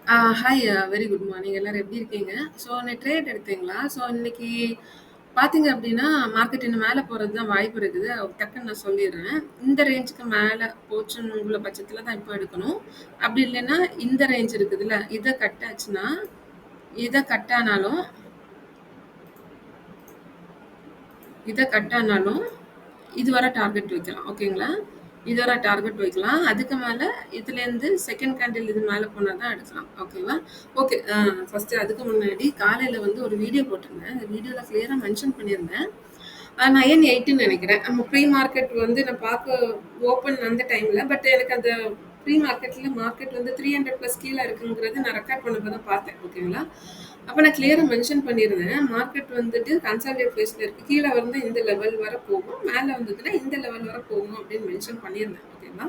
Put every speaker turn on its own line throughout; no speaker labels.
Hi very good morning. எல்லாரும் எப்படி இருக்கீங்க? ஸோ இன்னைக்கு ட்ரேட் எடுத்தீங்களா? ஸோ இன்னைக்கு பார்த்தீங்க அப்படின்னா, மார்க்கெட் இன்னும் மேல போறது தான் வாய்ப்பு இருக்குது. டக்குன்னு நான் சொல்லிர்றேன். இந்த ரேஞ்சுக்கு மேல போச்சுன்னு உள்ள பட்சத்தில தான் இப்போ எடுக்கணும். அப்படி இல்லைன்னா, இந்த ரேஞ்ச் இருக்குதுல்ல, இத கட் ஆனாலும் இத கட் ஆனாலும் இது வர டார்கெட் வைக்கலாம். ஓகேங்களா? இது வர டார்கெட் வைக்கலாம். அதுக்கு மேல இதுலேருந்து செகண்ட் கேண்டில் இது மேல போனா தான் எடுக்கலாம். ஓகேவா? ஓகே. ஃபர்ஸ்ட்டு அதுக்கு முன்னாடி காலையில வந்து ஒரு வீடியோ போட்டிருந்தேன். அந்த வீடியோல கிளியரா மென்ஷன் பண்ணியிருந்தேன். 9:08ன்னு நெனைக்கிறேன். நம்ம ப்ரீ மார்க்கெட் வந்து நான் ஓப்பன் அந்த டைம்ல. பட் எனக்கு அந்த ப்ரீ மார்க்கெட்ல மார்க்கெட் வந்து 300 பிளஸ் கீழ இருக்குங்கிறது நான் ரெக்கார்ட் பண்ணப்ப தான் பார்த்தேன். ஓகேங்களா? அப்ப நான் கிளியரா மென்ஷன் பண்ணியிருந்தேன். மார்க்கெட் வந்துட்டு கன்சாலிடேட் ஃபேஸ்ல இருக்கு. கீழ வந்து இந்த லெவல் வர போகும். மேல வந்ததுன்னா இந்த லெவல் வர போகும் அப்படின்னு மென்ஷன் பண்ணியிருந்தேன். ஓகேங்களா?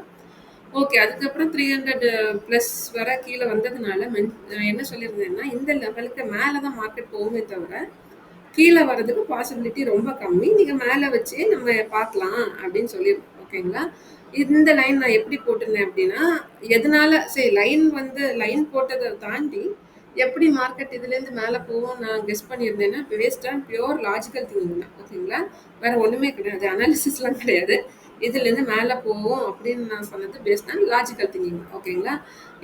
ஓகே. அதுக்கப்புறம் 300 பிளஸ் வர கீழ வந்ததுனால என்ன சொல்லியிருந்தேன்னா, இந்த லெவலுக்கு மேல தான் மார்க்கெட் போகுமே தவிர, கீழ வரதுக்கு பாசிபிலிட்டி ரொம்ப கம்மி. நீங்க மேல வச்சே நம்ம பார்க்கலாம் அப்படின்னு சொல்லியிருந்தேன். ஓகேங்களா? இந்த லைன் நான் எப்படி போட்டிருந்தேன் அப்படின்னா, எதனால சரி லைன் போட்டத தாண்டி எப்படி மார்க்கெட் இதுலேருந்து மேல போகும் நான் கெஸ் பண்ணியிருந்தேன்னா, based on pure logical thinking தான். ஓகேங்களா? வேற ஒண்ணுமே கிடையாது. அனாலிசிஸ்லாம் கிடையாது. இதுலேருந்து மேல போகும் அப்படின்னு நான் சொன்னது பேஸ்ட் ஆன் லாஜிக்கல் திங்கிங் தான். ஓகேங்களா?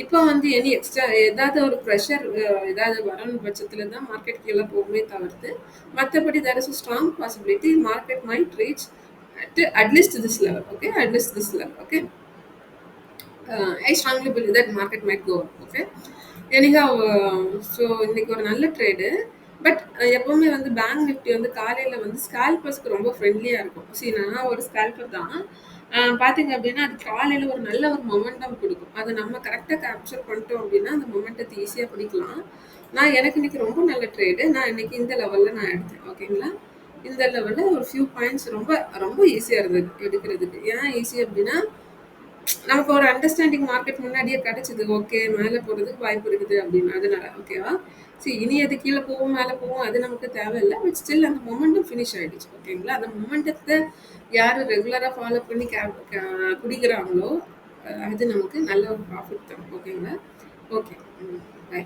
இப்போ வந்து எனி எக்ஸ்ட்ரா ஏதாவது ஒரு ப்ரெஷர் ஏதாவது வரணும் பட்சத்துல தான் மார்க்கெட் கீழ போகுமே தவிர்த்து, மத்தபடி there is a strong possibility market might reach at least this level. Okay, at least this level. Okay. I strongly believe that market might go up. Okay. anyhow so இன்னைக்கு ஒரு நல்ல ட்ரேடு. பட் எப்பவுமே வந்து bank Nifty வந்து காலையில வந்து ஸ்கேல்பர்ஸ்க்கு ரொம்ப ஃப்ரெண்ட்லியா இருக்கும். சரி, நான் ஒரு ஸ்கேல்பர் தான். பார்த்தீங்க அப்படின்னா அது காலையில ஒரு நல்ல ஒரு மொமெண்டம் கொடுக்கும். அதை நம்ம கரெக்டாக கேப்சர் பண்ணிட்டோம் அப்படின்னா அந்த மொமெண்டத்தை ஈஸியாக பிடிக்கலாம். எனக்கு இன்னைக்கு ரொம்ப நல்ல ட்ரேடு. நான் இன்னைக்கு இந்த லெவலில் நான் எடுத்தேன். ஓகேங்களா? இந்த லெவலில் ஒரு ஃபியூ பாயிண்ட்ஸ் ரொம்ப ரொம்ப ஈஸியாக இருந்தது எடுக்கிறதுக்கு. ஏன் ஈஸி அப்படின்னா நமக்கு ஒரு அண்டர்ஸ்டாண்டிங் மார்க்கெட் முன்னாடியே கிடைச்சது. ஓகே, மேல போறதுக்கு வாய்ப்பு இருக்குது அப்படின்னு. அதனால ஓகேவா? சரி, இனி அது கீழ போகும், மேல போகும் அது நமக்கு தேவையில்ல. பட் ஸ்டில் அந்த மொமெண்டம் ஃபினிஷ் ஆயிடுச்சு. ஓகேங்களா? அந்த மொமெண்டத்த யாரு ரெகுலரா ஃபாலோ பண்ணி குடிக்கிறாங்களோ, அது நமக்கு நல்ல ஒரு ப்ராஃபிட் தரும். ஓகேங்களா? ஓகே. ம். பை.